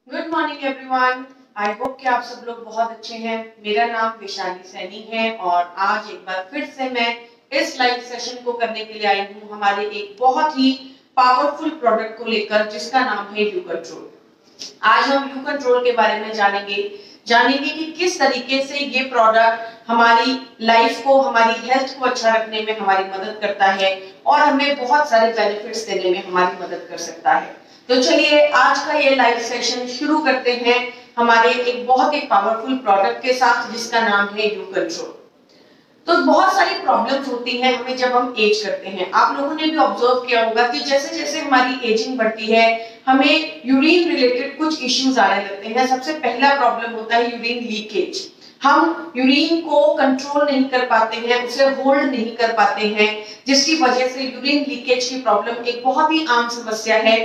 Good morning everyone. I hope कि आप सब लोग बहुत अच्छे हैं। मेरा नाम वैशाली सैनी है और आज एक बार फिर से मैं इस लाइव सेशन को करने के लिए आई हूँ हमारे एक बहुत ही पावरफुल प्रोडक्ट को लेकर जिसका नाम है यू कंट्रोल। आज हम यू कंट्रोल के बारे में जानेंगे कि किस तरीके से ये प्रोडक्ट हमारी लाइफ को, हमारी हेल्थ को अच्छा रखने में हमारी मदद करता है और हमें बहुत सारे बेनिफिट्स देने में हमारी मदद कर सकता है। तो चलिए आज का ये लाइव सेशन शुरू करते हैं हमारे एक बहुत ही पावरफुल प्रोडक्ट के साथ जिसका नाम है यू कंट्रोल। तो बहुत सारी प्रॉब्लम्स होती हैं हमें जब हम एज करते हैं। आप लोगों ने भी ऑब्जर्व किया होगा कि जैसे जैसे हमारी एजिंग बढ़ती है हमें यूरिन रिलेटेड कुछ इश्यूज आने लगते हैं। सबसे पहला प्रॉब्लम होता है यूरिन लीकेज। हम यूरिन को कंट्रोल नहीं कर पाते हैं, उसे होल्ड नहीं कर पाते हैं, जिसकी वजह से यूरिन लीकेज की प्रॉब्लम एक बहुत ही आम समस्या है।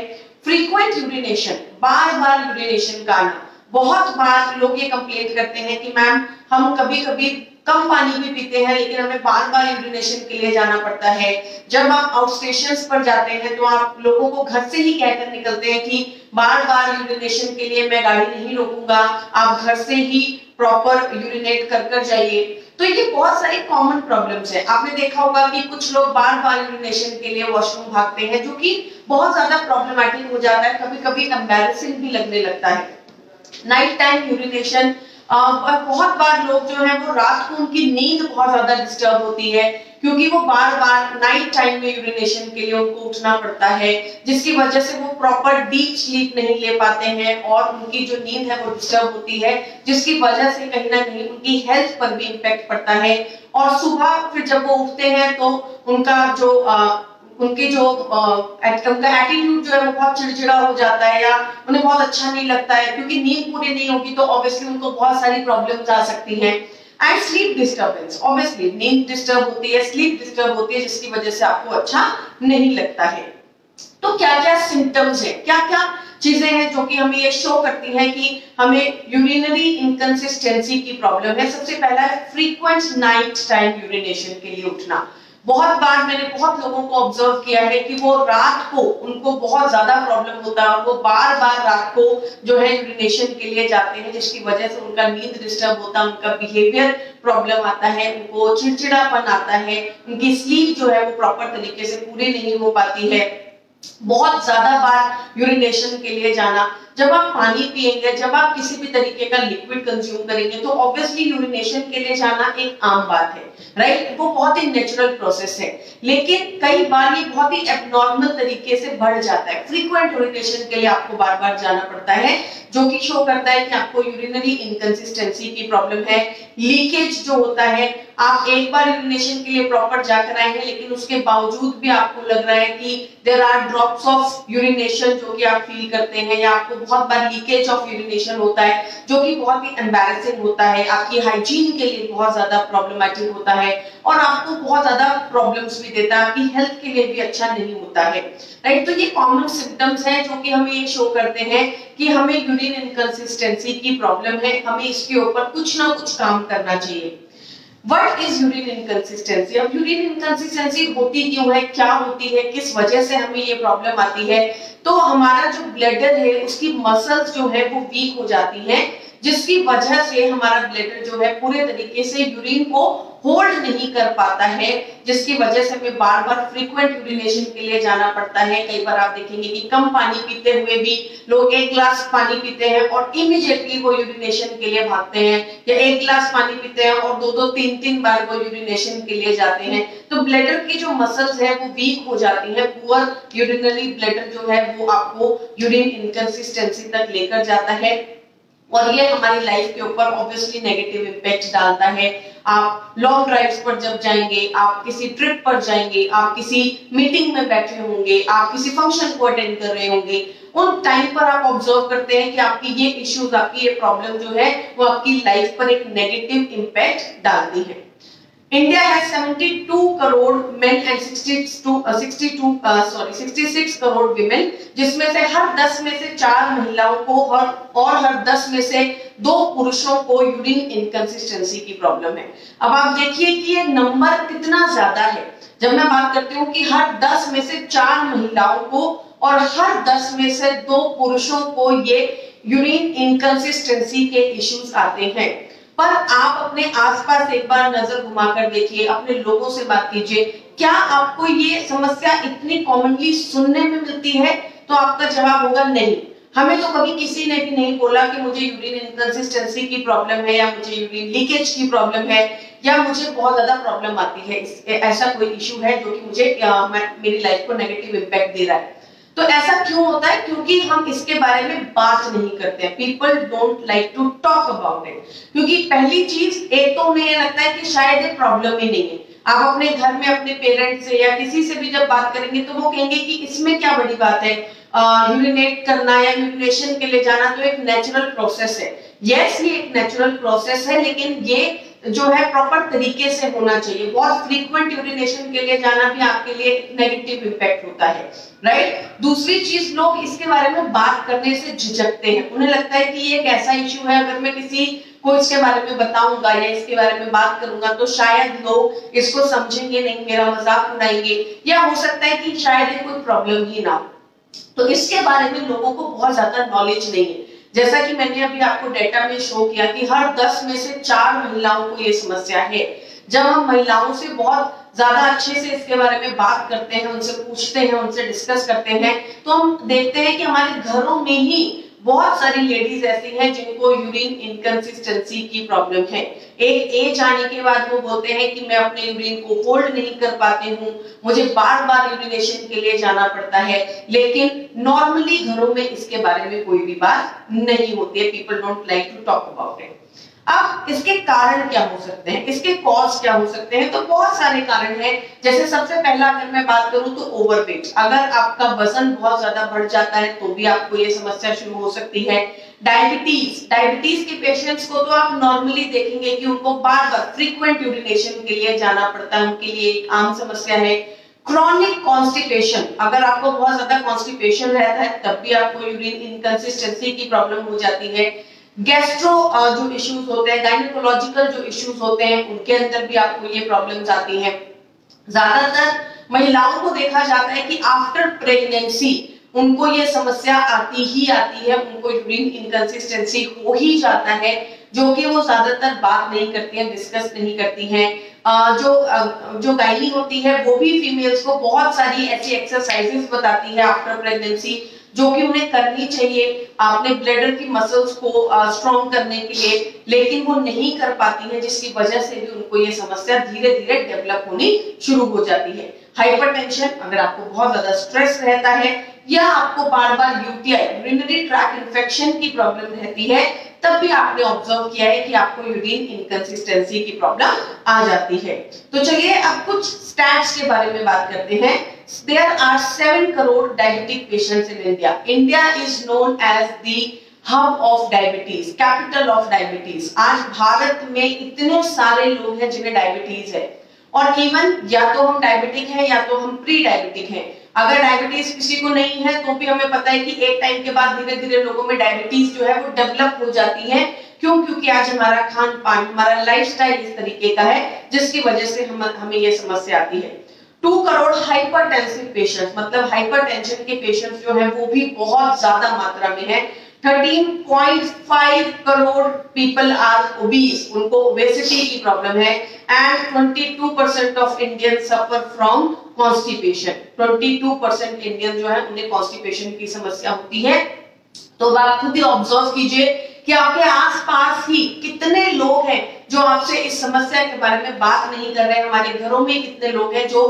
फ्रीक्वेंट यूरिनेशन, बार बार यूरिनेशन का आना। बहुत बार लोग ये कंप्लेंट करते हैं कि मैम हम कभी कभी कम पानी भी पीते हैं लेकिन हमें बार बार यूरिनेशन के लिए जाना पड़ता है। जब आप आउटस्टेशंस पर जाते हैं तो आप लोगों को घर से ही कहकर निकलते हैं कि बार बार यूरिनेशन के लिए मैं गाड़ी नहीं रोकूंगा, आप घर से ही प्रॉपर यूरिनेट कर जाइए। तो ये बहुत सारी कॉमन प्रॉब्लम्स है। आपने देखा होगा कि कुछ लोग बार बार यूरिनेशन के लिए वॉशरूम भागते हैं जो कि बहुत ज्यादा प्रॉब्लमैटिक हो जाता है, कभी कभी एम्बैरेसिंग भी लगने लगता है। नाइट टाइम यूरिनेशन, बहुत बार लोग जो है वो रात को उनकी नींद बहुत ज्यादा डिस्टर्ब होती है क्योंकि वो बार बार नाइट टाइम में यूरिनेशन के लिए उनको उठना पड़ता है, जिसकी वजह से वो प्रॉपर डीप स्लीप नहीं ले पाते हैं और उनकी जो नींद है वो डिस्टर्ब होती है, जिसकी वजह से कहीं ना कहीं उनकी हेल्थ पर भी इम्पैक्ट पड़ता है। और सुबह फिर जब वो उठते हैं तो उनका जो उनका एटीट्यूड जो है वो बहुत चिड़चिड़ा हो जाता है या उन्हें बहुत अच्छा नहीं लगता है क्योंकि नींद पूरी नहीं होगी तो ऑब्वियसली उनको बहुत सारी प्रॉब्लम्स आ सकती हैं। एंड स्लीप डिस्टर्बेंस, ऑब्वियसली नींद डिस्टर्ब होती है, स्लीप डिस्टर्ब होती है, जिसकी वजह से आपको अच्छा नहीं लगता है। तो क्या क्या सिम्टम्स है, क्या क्या चीजें हैं जो कि हमें ये शो करती हैं कि हमें यूरिनरी इनकंसिस्टेंसी की प्रॉब्लम है। सबसे पहला है फ्रीक्वेंट नाइट टाइम यूरिनेशन के लिए उठना। बहुत बार मैंने बहुत लोगों को ऑब्जर्व किया है कि वो रात को उनको बहुत ज्यादा प्रॉब्लम होता है और वो बार बार रात को जो है यूरिनेशन के लिए जाते हैं, जिसकी वजह से उनका नींद डिस्टर्ब होता है, उनका बिहेवियर प्रॉब्लम आता है, उनको चिड़चिड़ापन आता है, उनकी स्लीप जो है वो प्रॉपर तरीके से पूरी नहीं हो पाती है। बहुत ज्यादा बार यूरिनेशन के लिए जाना। जब आप पानी पिएंगे, जब आप किसी भी तरीके का लिक्विड कंज्यूम करेंगे तो ऑब्वियसली यूरिनेशन के लिए जाना एक आम बात है, राइट? वो बहुत ही नेचुरल प्रोसेस है, लेकिन कई बार ये बहुत ही एबनॉर्मल तरीके से बढ़ जाता है। फ्रीक्वेंट यूरिनेशन के लिए आपको बार बार जाना पड़ता है, जो कि शो करता है कि आपको यूरिनरी इनकंसिस्टेंसी की प्रॉब्लम है। लीकेज जो होता है, आप एक बार यूरिनेशन के लिए प्रॉपर जाकर आए हैं लेकिन उसके बावजूद भी आपको लग रहा है कि there are drops of urination जो कि आप फील करते हैं, या आपको बहुत बार लीकेज ऑफ यूरिनेशन होता है जो कि बहुत ही एम्बैरेसिंग होता है, आपकी हाइजीन के लिए बहुत ज्यादा प्रॉब्लमैटिक होता है और आपको बहुत ज्यादा प्रॉब्लम्स भी देता है, आपकी हेल्थ के लिए भी अच्छा नहीं होता है, राइट? तो ये कॉमन सिम्टम्स हैं जो कि हमें ये शो करते हैं कि हमें यूरिन इनकंसिस्टेंसी की प्रॉब्लम है, हमें इसके ऊपर कुछ ना कुछ काम करना चाहिए। What is urine inconsistency? अब यूरिन इनकंसिस्टेंसी होती क्यों है, क्या होती है, किस वजह से हमें ये प्रॉब्लम आती है? तो हमारा जो ब्लैडर है उसकी मसल्स जो है वो वीक हो जाती हैं, जिसकी वजह से हमारा ब्लैडर जो है पूरे तरीके से यूरिन को होल्ड नहीं कर पाता है, जिसकी वजह से हमें बार बार फ्रीक्वेंट यूरिनेशन के लिए जाना पड़ता है। कई बार आप देखेंगे कि कम पानी पीते हुए भी लोग एक गिलास पानी पीते हैं और इमीडिएटली वो यूरिनेशन के लिए भागते हैं, या एक गिलास पानी पीते हैं और दो तीन तीन बार वो यूरिनेशन के लिए जाते हैं। तो ब्लैडर की जो मसल्स है वो वीक हो जाती है। पुअर यूरिनरी ब्लैडर जो है वो आपको यूरिन इनकंसिस्टेंसी तक लेकर जाता है और ये हमारी लाइफ के ऊपर ऑब्वियसली नेगेटिव इम्पैक्ट डालता है। आप लॉन्ग ड्राइव्स पर जब जाएंगे, आप किसी ट्रिप पर जाएंगे, आप किसी मीटिंग में बैठे होंगे, आप किसी फंक्शन को अटेंड कर रहे होंगे, उन टाइम पर आप ऑब्जर्व करते हैं कि आपकी ये इश्यूज, आपकी ये प्रॉब्लम जो है वो आपकी लाइफ पर एक नेगेटिव इम्पैक्ट डालती है। India has 72 crore men and 66 crore women, जिसमें से हर 10 में से 4 महिलाओं को और हर 10 में से 2 पुरुषों को यूरिन इनकंसिस्टेंसी की प्रॉब्लम है। अब आप देखिए कि ये नंबर कितना ज्यादा है। जब मैं बात करती हूँ कि हर 10 में से 4 महिलाओं को और हर 10 में से 2 पुरुषों को ये यूरिन इनकंसिस्टेंसी के इश्यूज आते हैं। पर आप अपने आसपास एक बार नजर घुमाकर देखिए, अपने लोगों से बात कीजिए, क्या आपको ये समस्या इतनी कॉमनली सुनने में मिलती है? तो आपका जवाब होगा नहीं। हमें तो कभी किसी ने भी नहीं बोला कि मुझे यूरिन इनकंसिस्टेंसी की प्रॉब्लम है, या मुझे यूरिन लीकेज की प्रॉब्लम है, या मुझे बहुत ज्यादा प्रॉब्लम आती है, ऐसा कोई इशू है जो कि मुझे मेरी लाइफ को नेगेटिव इम्पैक्ट दे रहा है। तो ऐसा क्यों होता है? क्योंकि हम इसके बारे में बात नहीं करते हैं। People don't like to talk about it. क्योंकि पहली चीज, एक तो उन्हें लगता है कि शायद ये प्रॉब्लम ही नहीं है। आप अपने घर में अपने पेरेंट्स से या किसी से भी जब बात करेंगे तो वो कहेंगे कि इसमें क्या बड़ी बात है, यूरिनेट करना या यूरिनेशन के लिए जाना तो एक नेचुरल प्रोसेस है। यस, ये एक नेचुरल प्रोसेस है, लेकिन ये जो है प्रॉपर तरीके से होना चाहिए। बहुत फ्रीक्वेंट यूरिनेशन के लिए जाना भी आपके लिए नेगेटिव इम्पैक्ट होता है, राइट। दूसरी चीज, लोग इसके बारे में बात करने से झिझकते हैं। उन्हें लगता है कि ये एक ऐसा इश्यू है, अगर मैं किसी को इसके बारे में बताऊंगा या इसके बारे में बात करूंगा तो शायद लोग इसको समझेंगे नहीं, मेरा मजाक उड़ाएंगे, या हो सकता है कि शायद ये कोई प्रॉब्लम ही ना हो। तो इसके बारे में लोगों को बहुत ज्यादा नॉलेज नहीं है। जैसा कि मैंने अभी आपको डेटा में शो किया कि हर 10 में से 4 महिलाओं को ये समस्या है। जब हम महिलाओं से बहुत ज्यादा अच्छे से इसके बारे में बात करते हैं, उनसे पूछते हैं, उनसे डिस्कस करते हैं, तो हम देखते हैं कि हमारे घरों में ही बहुत सारी लेडीज ऐसी हैं जिनको यूरिन इनकंसिस्टेंसी की प्रॉब्लम है। एक एज आने के बाद वो बोलते हैं कि मैं अपने यूरिन को होल्ड नहीं कर पाती हूँ, मुझे बार बार यूरिनेशन के लिए जाना पड़ता है। लेकिन नॉर्मली घरों में इसके बारे में कोई भी बात नहीं होती है। People don't like to talk about it. अब इसके कारण क्या हो सकते हैं, इसके कॉज क्या हो सकते हैं? तो बहुत सारे कारण हैं। जैसे सबसे पहला अगर मैं बात करूं तो ओवरवेट। अगर आपका वजन बहुत ज्यादा बढ़ जाता है तो भी आपको ये समस्या शुरू हो सकती है। डायबिटीज के पेशेंट्स को तो आप नॉर्मली देखेंगे कि उनको बार बार फ्रीक्वेंट यूरिनेशन के लिए जाना पड़ता है, उनके लिए एक आम समस्या है। क्रॉनिक कॉन्स्टिपेशन, अगर आपको बहुत ज्यादा कॉन्स्टिपेशन रहता है तब भी आपको यूरिन इनकंसिस्टेंसी की प्रॉब्लम हो जाती है। गैस्ट्रो जो इश्यूज होते हैं, गायनेकोलॉजिकल जो इश्यूज होते हैं, उनके अंदर भी आपको ये प्रॉब्लम्स आती हैं। ज्यादातर महिलाओं को देखा जाता है कि आफ्टर प्रेगनेंसी उनको ये समस्या आती ही आती है, उनको यूरिन इनकंसिस्टेंसी हो ही जाता है, जो कि वो ज्यादातर बात नहीं करती हैं, डिस्कस नहीं करती हैं। जो गायनी होती है वो भी फीमेल्स को बहुत सारी ऐसी एक्सरसाइजेस बताती है आफ्टर प्रेगनेंसी, जो कि उन्हें करनी चाहिए अपने ब्लैडर की मसल्स को स्ट्रॉन्ग करने के लिए, लेकिन वो नहीं कर पाती हैं, जिसकी वजह से भी उनको ये समस्या धीरे धीरे डेवलप होनी शुरू हो जाती है। हाइपरटेंशन, अगर आपको बहुत ज्यादा स्ट्रेस रहता है या आपको बार बार यूटीआई यूरिनरी ट्रैक्ट इन्फेक्शन की प्रॉब्लम रहती है, तब भी आपने ऑब्जर्व किया है कि आपको यूरिन इनकंसिस्टेंसी की प्रॉब्लम आ जाती है। तो चलिए अब कुछ स्टैट्स के बारे में बात करते हैं। There are 7 crore diabetic patients in India. India is known as the hub of diabetes, capital of diabetes. आज भारत में इतने सारे लोग हैं जिन्हें डायबिटीज है, और इवन या तो हम डायबिटिक हैं या तो हम प्री डायबिटिक हैं। अगर डायबिटीज किसी को नहीं है तो भी हमें पता है कि एक टाइम के बाद धीरे धीरे लोगों में डायबिटीज जो है वो डेवलप हो जाती है। क्यों? क्योंकि आज हमारा खान पान, हमारा लाइफस्टाइल इस तरीके का है जिसकी वजह से हमें ये समस्या आती है। 2 करोड़ हाइपरटेंसिव पेशेंट्स, मतलब हाइपरटेंशन के पेशेंट्स जो हैं वो भी बहुत ज्यादा मात्रा में है। 13.5 करोड़ पीपल आर ओबीस, उनको ओबेसिटी की प्रॉब्लम है। And 22% of Indian suffer from constipation. 22% Indian जो है उन्हें कॉन्स्टिपेशन की समस्या होती है। तो आप खुद ही ऑब्जर्व कीजिए कि आपके आसपास ही कितने लोग हैं जो आपसे इस समस्या के बारे में बात नहीं कर रहे हैं। हमारे घरों में कितने लोग हैं जो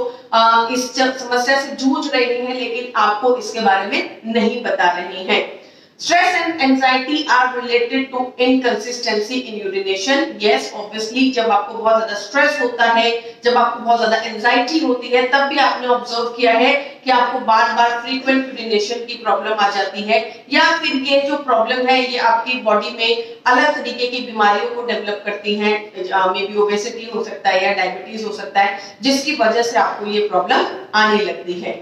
इस समस्या से जूझ रहे हैं, लेकिन आपको इसके बारे में नहीं बता रहे हैं। Stress and anxiety are related to inconsistency in urination. Yes, obviously, जब आपको बहुत ज्यादा स्ट्रेस होता है, जब आपको बहुत ज्यादा एंजाइटी होती है, तब भी आपने ऑब्जर्व किया है कि आपको बार बार फ्रीक्वेंट यूरिनेशन की प्रॉब्लम आ जाती है, या फिर ये जो प्रॉब्लम है ये आपकी बॉडी में अलग तरीके की बीमारियों को डेवलप करती हैं। मे बी ओबेसिटी हो सकता है या डायबिटीज हो सकता है, जिसकी वजह से आपको ये प्रॉब्लम आने लगती है।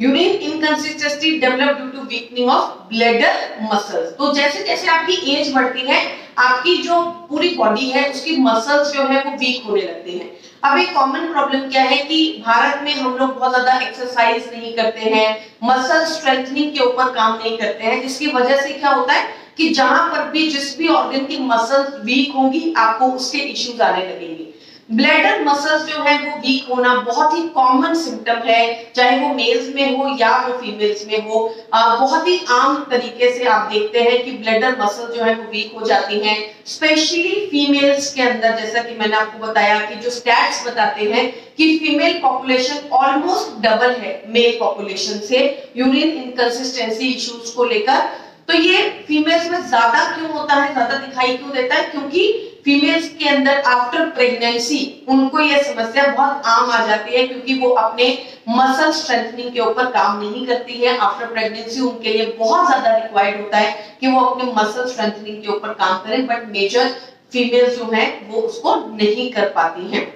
Urine inconsistency develop due to weakening of bladder muscles. तो जैसे जैसे आपकी एज बढ़ती है आपकी जो पूरी बॉडी है उसकी मसल्स जो है वो वीक होने लगते हैं। अब एक कॉमन प्रॉब्लम क्या है कि भारत में हम लोग बहुत ज्यादा एक्सरसाइज नहीं करते हैं, मसल स्ट्रेंथनिंग के ऊपर काम नहीं करते हैं, जिसकी वजह से क्या होता है कि जहां पर भी जिस भी ऑर्गन की मसल वीक होगी आपको उसके इश्यूज आने लगेंगे। ब्लैडर मसल्स जो है वो वीक होना बहुत ही कॉमन सिम्टम है, चाहे वो मेल्स में हो या वो फीमेल्स में हो। बहुत ही आम तरीके से आप देखते हैं कि ब्लैडर मसल जो है वो वीक हो जाती हैं, स्पेशली फीमेल्स के अंदर। जैसा कि मैंने आपको बताया कि जो स्टैट्स बताते हैं कि फीमेल पॉपुलेशन ऑलमोस्ट डबल है मेल पॉपुलेशन से यूरिन इनकंसिस्टेंसी इश्यूज को लेकर। तो ये फीमेल्स में ज्यादा क्यों होता है, ज्यादा दिखाई क्यों देता है? क्योंकि फीमेल्स के अंदर आफ्टर प्रेगनेंसी उनको ये समस्या बहुत आम आ जाती है, क्योंकि वो अपने मसल स्ट्रेंथनिंग के ऊपर काम नहीं करती है। आफ्टर प्रेगनेंसी उनके लिए बहुत ज्यादा रिक्वायर्ड होता है कि वो अपने मसल स्ट्रेंथनिंग के ऊपर काम करें, बट मेजर फीमेल्स जो है वो उसको नहीं कर पाती हैं।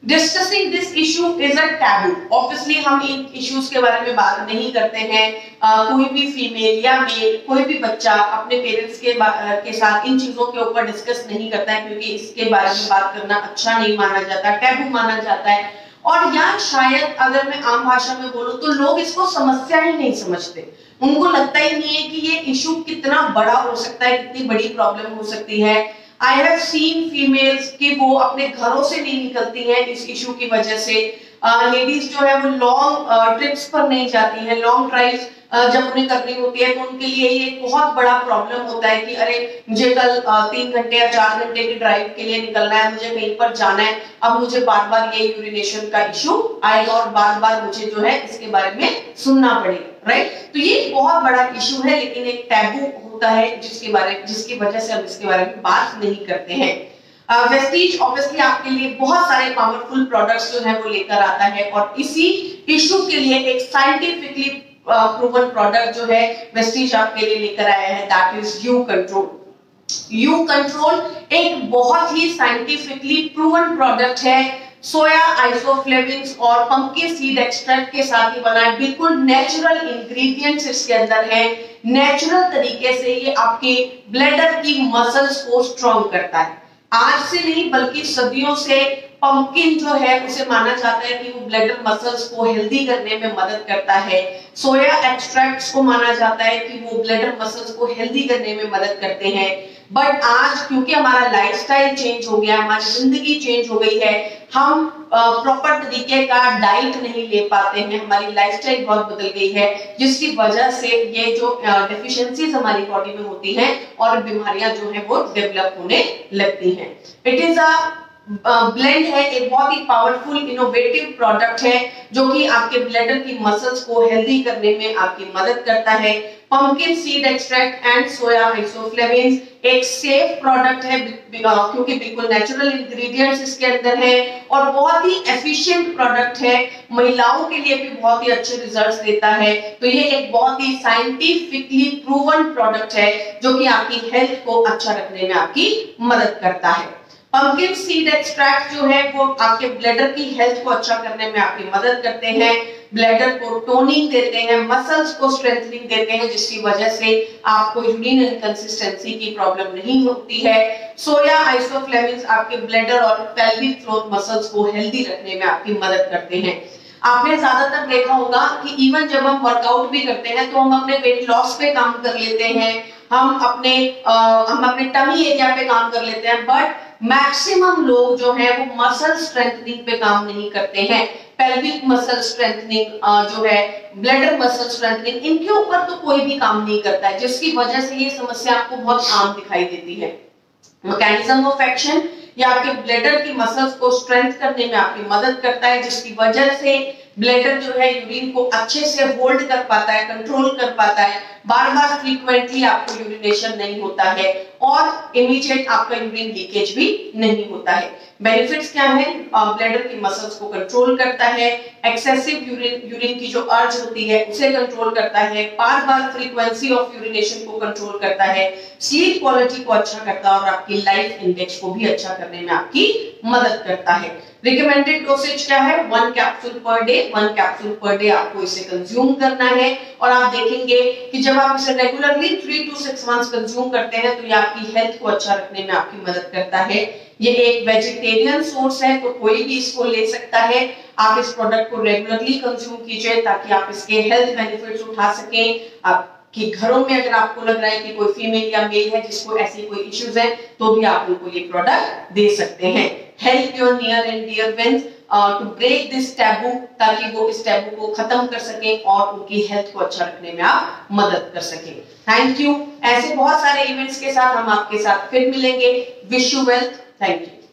Discussing this issue is a taboo. Obviously हम इन issues के बारे में बात नहीं करते हैं। कोई भी फीमेल या मेल, कोई भी बच्चा अपने पेरेंट्स के साथ इन चीजों के ऊपर डिस्कस नहीं करता है, क्योंकि इसके बारे में बात करना अच्छा नहीं माना जाता, टैबू माना जाता है। और या शायद अगर मैं आम भाषा में बोलूं तो लोग इसको समस्या ही नहीं समझते, उनको लगता ही नहीं है कि ये इशू कितना बड़ा हो सकता है, कितनी बड़ी प्रॉब्लम हो सकती है। आई हैव सीन फीमेल्स कि वो अपने घरों से नहीं निकलती हैं इस इशू की वजह से। लेडीज जो है वो लॉन्ग ट्रिप्स पर नहीं जाती हैं, लॉन्ग ड्राइव्स जब उन्हें करनी होती है तो उनके लिए ये बहुत बड़ा प्रॉब्लम होता है कि अरे मुझे कल 3 घंटे या 4 घंटे की ड्राइव के लिए निकलना है, मुझे कहीं पर जाना है, अब मुझे बार बार ये यूरिनेशन का इशू आएगा और बार बार मुझे जो है इसके बारे में सुनना पड़ेगा, राइट। तो ये बहुत बड़ा इशू है, लेकिन एक टैबू होता है जिसकी वजह से हम इसके बारे में बात नहीं करते हैं। वेस्टीज ऑब्वियसली आपके लिए बहुत सारे पावरफुल प्रोडक्ट्स जो है वो लेकर आता है, और इसी इशू के लिए एक साइंटिफिकली प्रूवन प्रोडक्ट जो है वेस्टीज आपके लिए लेकर आया है, that is you control. You control एक बहुत ही साइंटिफिकली प्रूवन प्रोडक्ट है, सोया आइसोफ्लेविन्स और पंपकिन सीड एक्सट्रैक्ट के साथ ही बना है, बिल्कुल नेचुरल इंग्रेडिएंट्स इसके अंदर है, नेचुरल तरीके से ये आपके ब्लैडर की मसल्स को स्ट्रॉन्ग करता है। आज से नहीं बल्कि सदियों से पंपकिन जो है उसे माना जाता है कि वो ब्लैडर मसल्स को हेल्दी करने में मदद करता है। सोया एक्सट्रैक्ट्स को माना जाता है कि वो ब्लैडर मसल्स को हेल्दी करने में मदद करते हैं। बट आज क्योंकि हमारा लाइफस्टाइल चेंज हो गया, हमारी जिंदगी चेंज हो गई है, हम प्रॉपर तरीके का डाइट नहीं ले पाते हैं, हमारी लाइफस्टाइल बहुत बदल गई है, जिसकी वजह से ये जो डेफिशिएंसीज हमारी बॉडी में होती हैं और बीमारियां जो है वो डेवलप होने लगती हैं। इट इज अ ब्लेंड है, एक बहुत ही पावरफुल इनोवेटिव प्रोडक्ट है जो कि आपके ब्लैडर की मसल्स को हेल्दी करने में आपकी मदद करता है। Pumpkin seed extract and soya isoflavones एक सेफ प्रोडक्ट है क्योंकि बिल्कुल नेचुरल इंग्रेडिएंट्स इसके अंदर है और बहुत ही एफिशिएंट प्रोडक्ट है, महिलाओं के लिए भी बहुत ही अच्छे रिजल्ट्स देता है। तो ये एक बहुत ही साइंटिफिकली प्रूवन प्रोडक्ट है जो कि आपकी हेल्थ को अच्छा रखने में आपकी मदद करता है। पंपकिन सीड एक्सट्रैक्ट जो है वो आपके ब्लैडर की हेल्थ को अच्छा करने में आपकी मदद करते हैं, ब्लैडर को टोनिंग देते हैं, मसल्स को स्ट्रेंथनिंग देते हैं, जिसकी वजह से आपको यूरिन इनकंसिस्टेंसी की प्रॉब्लम नहीं होती है। सोया आइसोफ्लेविन्स आपके ब्लैडर और पेल्विक फ्लोर मसल्स को हेल्दी रखने में आपकी मदद करते हैं। आपने ज्यादातर देखा होगा कि इवन जब हम वर्कआउट भी करते हैं तो हम अपने वेट लॉस पे काम कर लेते हैं, हम अपने टमी एरिया पे काम कर लेते हैं, बट मैक्सिमम लोग जो है वो मसल स्ट्रेंथनिंग पे काम नहीं करते हैं। पेल्विक मसल स्ट्रेंथनिंग जो है, ब्लैडर मसल स्ट्रेंथनिंग, इनके ऊपर तो कोई भी काम नहीं करता है, जिसकी वजह से ये समस्या आपको बहुत आम दिखाई देती है। मैकेनिज्म ऑफ एक्शन, ये आपके ब्लैडर की मसल्स को स्ट्रेंथ करने में आपकी मदद करता है, जिसकी वजह से ब्लैडर जो है यूरिन को अच्छे से होल्ड कर पाता है, कंट्रोल कर पाता है, बार बार फ्रीक्वेंटली आपको यूरिनेशन नहीं होता है और इमीडिएट आपका यूरिन लीकेज भी नहीं होता है। बेनिफिट्स क्या है? ब्लैडर की मसल्स को कंट्रोल करता है, एक्सेसिव यूरिन की जो अर्ज होती है उसे कंट्रोल करता है, बार बार फ्रीक्वेंसी ऑफ यूरिनेशन को कंट्रोल करता है, स्लीप क्वालिटी को अच्छा करता है और आपकी लाइफ इंडेक्स को भी अच्छा करने में आपकी मदद करता है। रिकमेंडेड डोसेज क्या है? 1 capsule per day. 1 capsule per day आपको इसे कंज्यूम करना है और आप देखेंगे कि जब आप इसे रेगुलरली 3 to 6 मंथ्स कंज्यूम करते हैं तो ये आपकी हेल्थ को अच्छा रखने में आपकी मदद करता है। ये एक वेजिटेरियन सोर्स है तो कोई भी इसको ले सकता है। आप इस प्रोडक्ट को रेगुलरली कंज्यूम कीजिए ताकि आप इसके हेल्थ बेनिफिट्स उठा सकें। आपके घरों में अगर आपको लग रहा है कि कोई फीमेल या मेल है जिसको ऐसी कोई इश्यूज है तो भी आप उनको ये प्रोडक्ट दे सकते हैं। Help your near and dear friends to break this taboo, ताकि वो इस टैबू को खत्म कर सकें और उनकी हेल्थ को अच्छा रखने में आप मदद कर सकें। Thank you. ऐसे बहुत सारे इवेंट्स के साथ हम आपके साथ फिर मिलेंगे। Wish you wealth. Thank you.